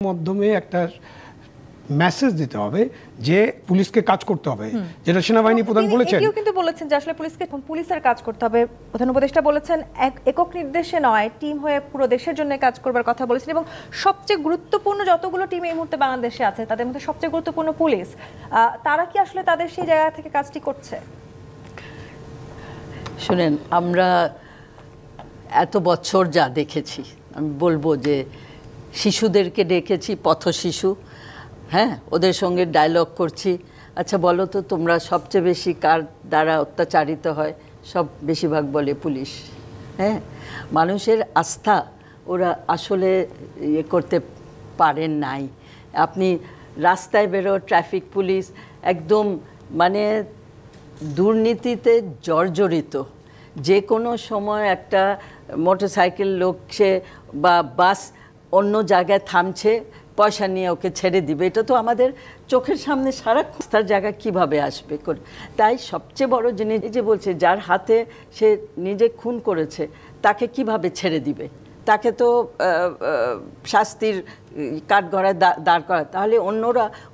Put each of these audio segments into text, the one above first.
মাধ্যমে একটা মেসেজ দিতে হবে যে পুলিশকে কাজ করতে হবে, যেটা সেনাবাহিনী প্রধান বলেছেন। এটিও কিন্তু বলেছেন যে আসলে পুলিশের কাজ করতে হবে। প্রধান উপদেষ্টা বলেছেন একক নির্দেশে নয়, টিম হয়ে পুরো দেশের জন্য কাজ করবার কথা বলেছেন। এবং সবচেয়ে গুরুত্বপূর্ণ যতগুলো টিম এই মুহূর্তে বাংলাদেশে আছে তাদের মধ্যে সবচেয়ে গুরুত্বপূর্ণ পুলিশ, তারা কি আসলে তাদের সেই জায়গা থেকে কাজটি করছে? শুনেন, আমরা এত বছর যা দেখেছি, আমি বলবো যে শিশুদেরকে ডেকেছি, পথ শিশু, হ্যাঁ, ওদের সঙ্গে ডায়লগ করছি। আচ্ছা বলো তো, তোমরা সবচেয়ে বেশি কার দ্বারা অত্যাচারিত হয়? সব বেশিরভাগ বলে পুলিশ। হ্যাঁ, মানুষের আস্থা ওরা আসলে ইয়ে করতে পারেন নাই। আপনি রাস্তায় বেরো, ট্রাফিক পুলিশ একদম মানে দুর্নীতিতে জর্জরিত। যে কোনো সময় একটা মোটরসাইকেল লোক সে বা বাস অন্য জায়গায় থামছে, পয়সা নিয়ে ওকে ছেড়ে দিবে, এটা তো আমাদের চোখের সামনে সারা তার জায়গা কিভাবে আসবে করে। তাই সবচেয়ে বড় জিনিস যে বলছে, যার হাতে সে নিজে খুন করেছে তাকে কিভাবে ছেড়ে দিবে? তাকে তো শাস্তির কাঠগড়ায় দাঁড় করা। তাহলে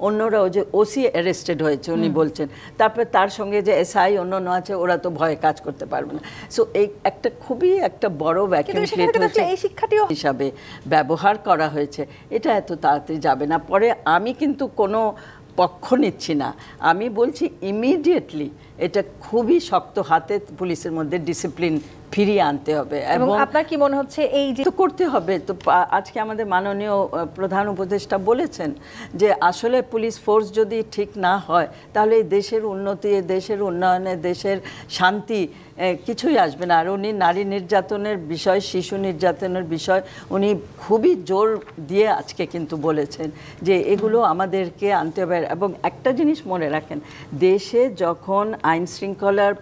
অন্যরা ওই যে ওসি অ্যারেস্টেড হয়েছে উনি বলছেন, তারপরে তার সঙ্গে যে এসআই অন্য আছে, ওরা তো ভয়ে কাজ করতে পারবে না। সো এই একটা খুবই একটা বড় ভ্যাকুয়াম ক্রিয়েট হয়েছে, এই শিক্ষাটিও হিসাবে ব্যবহার করা হয়েছে। এটা এত তাড়াতাড়ি যাবে না। পরে আমি কিন্তু কোনো পক্ষ নিচ্ছি না, আমি বলছি ইমিডিয়েটলি এটা খুবই শক্ত হাতে পুলিশের মধ্যে ডিসিপ্লিন ফিরিয়ে আনতে হবে। এবং আপনার কি মনে হচ্ছে এই যে তো করতে হবে? তো আজকে আমাদের মাননীয় প্রধান উপদেষ্টা বলেছেন যে আসলে পুলিশ ফোর্স যদি ঠিক না হয় তাহলে এই দেশের উন্নতি, দেশের উন্নয়নে, দেশের শান্তি কিছুই আসবে না। আর উনি নারী নির্যাতনের বিষয়, শিশু নির্যাতনের বিষয় উনি খুবই জোর দিয়ে আজকে কিন্তু বলেছেন যে এগুলো আমাদেরকে আনতে হবে। এবং একটা জিনিস মনে রাখেন, দেশে যখন আইন শৃঙ্খলার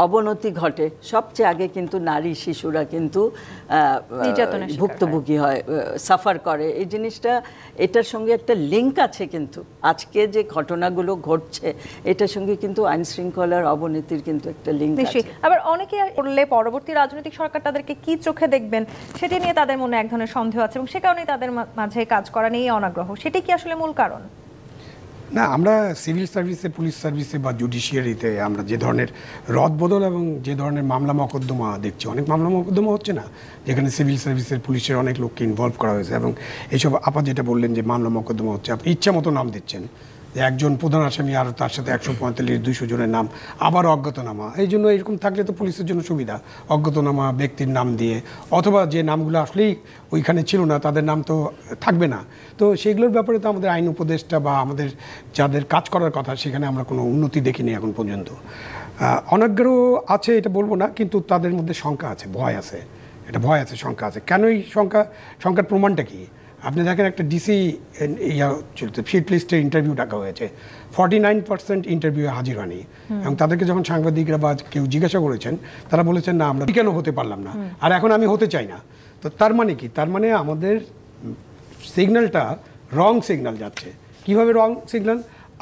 অবনতি ঘটে সবচেয়ে আগে কিন্তু নারী শিশুরা কিন্তু ভুক্তভোগী হয়, সাফার করে। এই জিনিসটা, এটার সঙ্গে একটা লিঙ্ক আছে। কিন্তু আজকে যে ঘটনাগুলো ঘটছে এটার সঙ্গে কিন্তু আইন শৃঙ্খলার অবনতির কিন্তু একটা লিঙ্ক আছে। আবার অনেকে বললে পরবর্তী রাজনৈতিক সরকার তাদেরকে কি চোখে দেখবেন সেটা নিয়ে তাদের মনে এক ধরনের সন্দেহ আছে এবং সে কারণেই তাদের মাঝে কাজ করা নিয়ে অনাগ্রহ। সেটাই কি আসলে মূল কারণ? না, আমরা সিভিল সার্ভিসে, পুলিশ সার্ভিসে বা জুডিশিয়ারিতে আমরা যে ধরনের রদবদল এবং যে ধরনের মামলা মকদ্দমা দেখছি, অনেক মামলা মকদ্দমা হচ্ছে না, যেখানে সিভিল সার্ভিসের, পুলিশের অনেক লোককে ইনভলভ করা হয়েছে। এবং এইসব আপা যেটা বললেন যে মামলা মকদ্দমা হচ্ছে, আপনি ইচ্ছা মতো নাম দিচ্ছেন, যে একজন প্রধান আসামি আর তার সাথে 145-200 জনের নাম, আবার অজ্ঞাতনামা। এই জন্য এরকম থাকলে তো পুলিশের জন্য সুবিধা, অজ্ঞাতনামা ব্যক্তির নাম দিয়ে, অথবা যে নামগুলো আসলেই ওইখানে ছিল না তাদের নাম তো থাকবে না। তো সেগুলোর ব্যাপারে তো আমাদের আইন উপদেষ্টা বা আমাদের যাদের কাজ করার কথা সেখানে আমরা কোনো উন্নতি দেখিনি এখন পর্যন্ত। অনাগ্রহ আছে এটা বলবো না, কিন্তু তাদের মধ্যে শঙ্কা আছে, ভয় আছে, এটা ভয় আছে, শঙ্কা আছে। কেন এই শঙ্কার প্রমাণটা কি? আপনি দেখেন একটা ডিসি চলতে শিট লিস্টে ইন্টারভিউ ডাকা হয়েছে, 49% ইন্টারভিউয়ে হাজির হয়নি। এবং তাদেরকে যখন সাংবাদিকরা বা কেউ জিজ্ঞাসা করেছেন তারা বলেছেন না, আমরা কেন হতে পারলাম না, আর এখন আমি হতে চাই না। তো তার মানে কি? তার মানে আমাদের সিগন্যালটা রং সিগন্যাল যাচ্ছে। কিভাবে রং সিগন্যাল?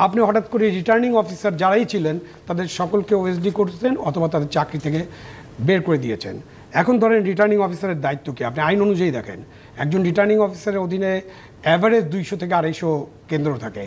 আপনি হঠাৎ করে রিটার্নিং অফিসার যারাই ছিলেন তাদের সকলকে ওএসডি করতেছেন অথবা তাদের চাকরি থেকে বের করে দিয়েছেন। এখন ধরেন রিটার্নিং অফিসারের দায়িত্ব কি? আপনি আইন অনুযায়ী দেখেন, একজন রিটার্নিং অফিসারের অধীনে অ্যাভারেজ 200 থেকে 250 কেন্দ্র থাকে।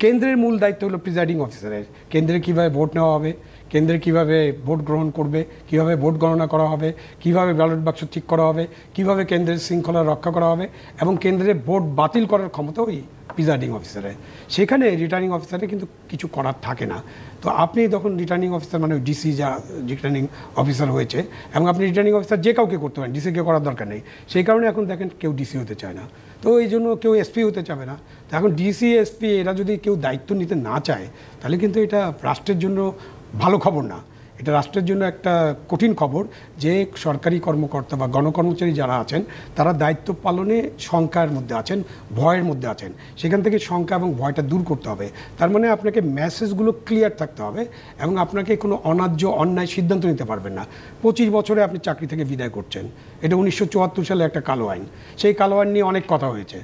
কেন্দ্রের মূল দায়িত্ব হলো প্রিজাইডিং অফিসারের। কেন্দ্রে কীভাবে ভোট নেওয়া হবে, কেন্দ্রে কীভাবে ভোট গ্রহণ করবে, কীভাবে ভোট গণনা করা হবে, কীভাবে ব্যালট বাক্স ঠিক করা হবে, কীভাবে কেন্দ্রের শৃঙ্খলা রক্ষা করা হবে, এবং কেন্দ্রে ভোট বাতিল করার ক্ষমতা ওই প্রিজাইডিং অফিসারের। সেখানে রিটার্নিং অফিসারে কিন্তু কিছু করার থাকে না। তো আপনি যখন রিটার্নিং অফিসার মানে ডিসি যা রিটার্নিং অফিসার হয়েছে, এবং আপনি রিটার্নিং অফিসার যে কাউকে করতে পারেন, ডিসিকে করার দরকার নেই। সেই কারণে এখন দেখেন কেউ ডিসি হতে চায় না, তো এই জন্য কেউ এসপি হতে চাবে না। তো এখন ডিসি, এসপি এরা যদি কেউ দায়িত্ব নিতে না চায় তাহলে কিন্তু এটা রাষ্ট্রের জন্য ভালো খবর না। এটা রাষ্ট্রের জন্য একটা কঠিন খবর যে সরকারি কর্মকর্তা বা গণকর্মচারী যারা আছেন তারা দায়িত্ব পালনে শঙ্কার মধ্যে আছেন, ভয়ের মধ্যে আছেন। সেখান থেকে শঙ্কা এবং ভয়টা দূর করতে হবে। তার মানে আপনাকে মেসেজগুলো ক্লিয়ার থাকতে হবে এবং আপনাকে কোনো অন্যায্য অন্যায় সিদ্ধান্ত নিতে পারবেন না। 25 বছরে আপনি চাকরি থেকে বিদায় করছেন, এটা 1974 সালে একটা কালো আইন। সেই কালো আইন নিয়ে অনেক কথা হয়েছে।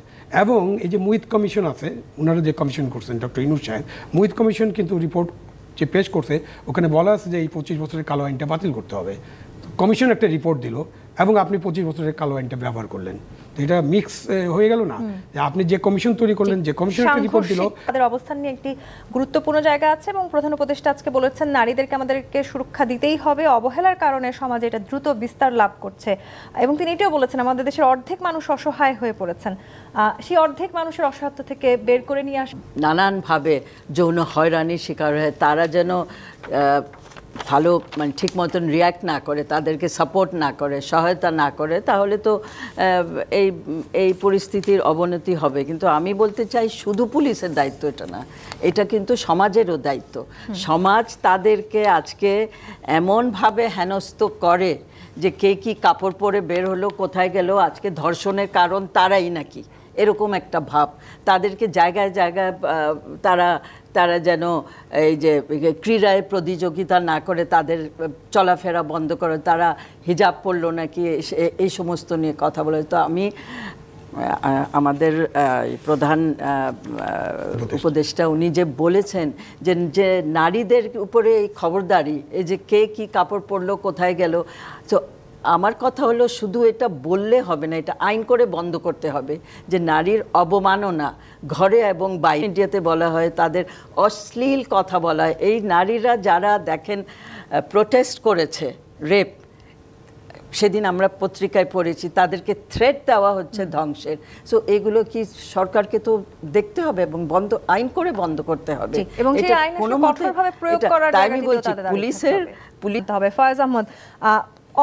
এবং এই যে মুহিত কমিশন আছে, ওনারা যে কমিশন করছেন ডক্টর ইউনূস সাহেব, মুহিত কমিশন কিন্তু রিপোর্ট যে পেশ করছে ওখানে বলা আছে যে এই 25 বছরের কালো আইনটা বাতিল করতে হবে। কমিশন একটা রিপোর্ট দিল এবং আপনি 25 বছরের কালো আইনটা ব্যবহার করলেন। তো এটা মিক্স হয়ে গেল না, যে আপনি যে কমিশন তৈরি করলেন, যে কমিশন একটা রিপোর্ট দিল। তাদের অবস্থান নিয়ে একটি গুরুত্বপূর্ণ জায়গা আছে এবং প্রধান উপদেষ্টা আজকে বলেছেন নারীদেরকে আমাদেরকে সুরক্ষা দিতেই হবে, অবহেলার কারণে সমাজে এটা দ্রুত বিস্তার লাভ করছে। এবং তিনি এটাও বলেছেন আমাদের দেশের অর্ধেক মানুষ অসহায় হয়ে পড়েছেন, সেই অর্ধেক মানুষের অসহায়ত্ব থেকে বের করে নিয়ে আসা। নানানভাবে যৌন হয়রানির শিকার হয়ে তারা যেন ভালো মানে ঠিক মতন রিয়্যাক্ট না করে, তাদেরকে সাপোর্ট না করে, সহায়তা না করে, তাহলে তো এই পরিস্থিতির অবনতি হবে। কিন্তু আমি বলতে চাই শুধু পুলিশের দায়িত্ব এটা না, এটা কিন্তু সমাজেরও দায়িত্ব। সমাজ তাদেরকে আজকে এমনভাবে হেনস্থ করে যে কে কি কাপড় পরে বের হলো, কোথায় গেল, আজকে ধর্ষণের কারণ তারাই নাকি, এরকম একটা ভাব। তাদেরকে জায়গায় জায়গায় তারা যেন এই যে ক্রীড়ায় প্রতিযোগিতা না করে তাদের চলাফেরা বন্ধ করে, তারা হিজাব পরলো নাকি, এই সমস্ত নিয়ে কথা বলে। তো আমি আমাদের প্রধান উপদেষ্টা উনি যে বলেছেন যে নারীদের উপরে এই খবরদারি, এই যে কে কি কাপড় পরলো, কোথায় গেল, তো আমার কথা হলো শুধু এটা বললে হবে না, এটা আইন করে বন্ধ করতে হবে যে নারীর অবমাননা ঘরে এবং বাইরে। মিডিয়াতে বলা হয় তাদের অশ্লীল কথা বলা হয়। এই নারীরা যারা দেখেন প্রোটেস্ট করেছে রেপ, সেদিন আমরা পত্রিকায় পড়েছি তাদেরকে থ্রেট দেওয়া হচ্ছে ধ্বংসের। সো এগুলো কি সরকারকে তো দেখতে হবে এবং আইন করে বন্ধ করতে হবে। এবং সেই আইন কঠোরভাবে প্রয়োগ করার জায়গা আমি বলছি পুলিশের হবে। ফয়েজ আহমদ,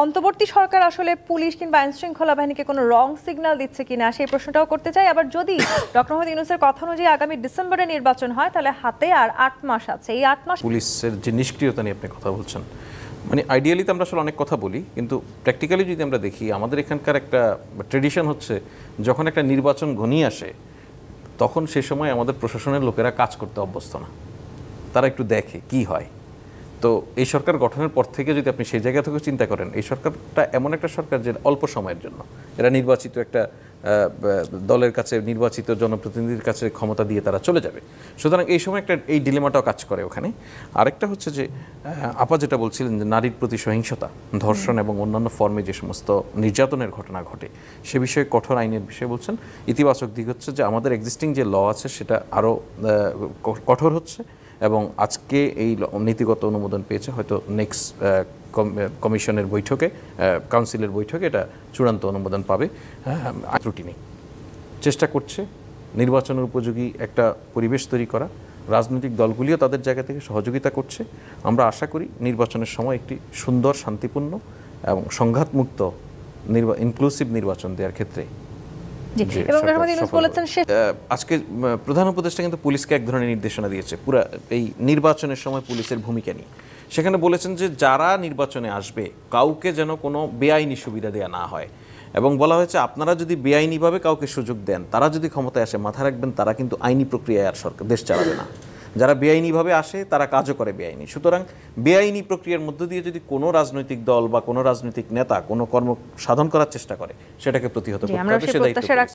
অন্তর্বর্তী সরকার আসলে পুলিশ কিংবা আইন শৃঙ্খলা বাহিনীকে কোনো রং সিগন্যাল দিচ্ছে কিনা সেই প্রশ্নটাও করতে চাই। আবার যদি ডক্টর মোহাম্মদ ইউনূসের কথা অনুযায়ী আগামী ডিসেম্বরে নির্বাচন হয়, তাহলে হাতে আর 8 মাস আছে। এই 8 মাস পুলিশের যে নিষ্ক্রিয়তা নিয়ে আপনি কথা বলছেন, মানে আইডিয়ালি তো আমরা আসলে অনেক কথা বলি, কিন্তু প্র্যাকটিক্যালি যদি আমরা দেখি, আমাদের এখানকার একটা ট্রেডিশন হচ্ছে যখন একটা নির্বাচন ঘনিয়ে আসে তখন সে সময় আমাদের প্রশাসনের লোকেরা কাজ করতে অভ্যস্ত না, তারা একটু দেখে কি হয়। তো এই সরকার গঠনের পর থেকে যদি আপনি সেই জায়গা থেকে চিন্তা করেন, এই সরকারটা এমন একটা সরকার যে অল্প সময়ের জন্য এরা নির্বাচিত একটা দলের কাছে, নির্বাচিত জনপ্রতিনিধির কাছে ক্ষমতা দিয়ে তারা চলে যাবে। সুতরাং এই সময় একটা এই ডিলেমাটাও কাজ করে ওখানে। আরেকটা হচ্ছে যে আপা যেটা বলছিলেন যে নারীর প্রতি সহিংসতা, ধর্ষণ এবং অন্যান্য ফর্মে যে সমস্ত নির্যাতনের ঘটনা ঘটে সে বিষয়ে কঠোর আইনের বিষয়ে বলছেন। ইতিবাচক দিক হচ্ছে যে আমাদের এক্সিস্টিং যে ল আছে সেটা আরও কঠোর হচ্ছে এবং আজকে এই নীতিগত অনুমোদন পেয়েছে, হয়তো নেক্সট কমিশনের বৈঠকে, কাউন্সিলের বৈঠকে এটা চূড়ান্ত অনুমোদন পাবে। ত্রুটি নেই, চেষ্টা করছে নির্বাচনের উপযোগী একটা পরিবেশ তৈরি করা, রাজনৈতিক দলগুলিও তাদের জায়গা থেকে সহযোগিতা করছে। আমরা আশা করি নির্বাচনের সময় একটি সুন্দর, শান্তিপূর্ণ এবং সংঘাতমুক্ত ইনক্লুসিভ নির্বাচন দেওয়ার ক্ষেত্রে আজকে প্রধান উপদেষ্টা কিন্তু পুলিশকে এক ধরনের নির্দেশনা দিয়েছে পুরো এই নির্বাচনের সময় পুলিশের ভূমিকা নিয়ে। সেখানে বলেছেন যে যারা নির্বাচনে আসবে কাউকে যেন কোনো বেআইনি সুবিধা দেওয়া না হয়, এবং বলা হয়েছে আপনারা যদি বেআইনিভাবে কাউকে সুযোগ দেন, তারা যদি ক্ষমতায় আসে, মাথা রাখবেন তারা কিন্তু আইনি প্রক্রিয়ায় আর সরকার দেশ চালাবে না। যারা বেআইনিভাবে আসে তারা কাজও করে বেআইনি। সুতরাং বেআইনি প্রক্রিয়ার মধ্য দিয়ে যদি কোনো রাজনৈতিক দল বা কোনো রাজনৈতিক নেতা কোনো কর্ম সাধন করার চেষ্টা করে, সেটাকে প্রতিহত করতে হবে।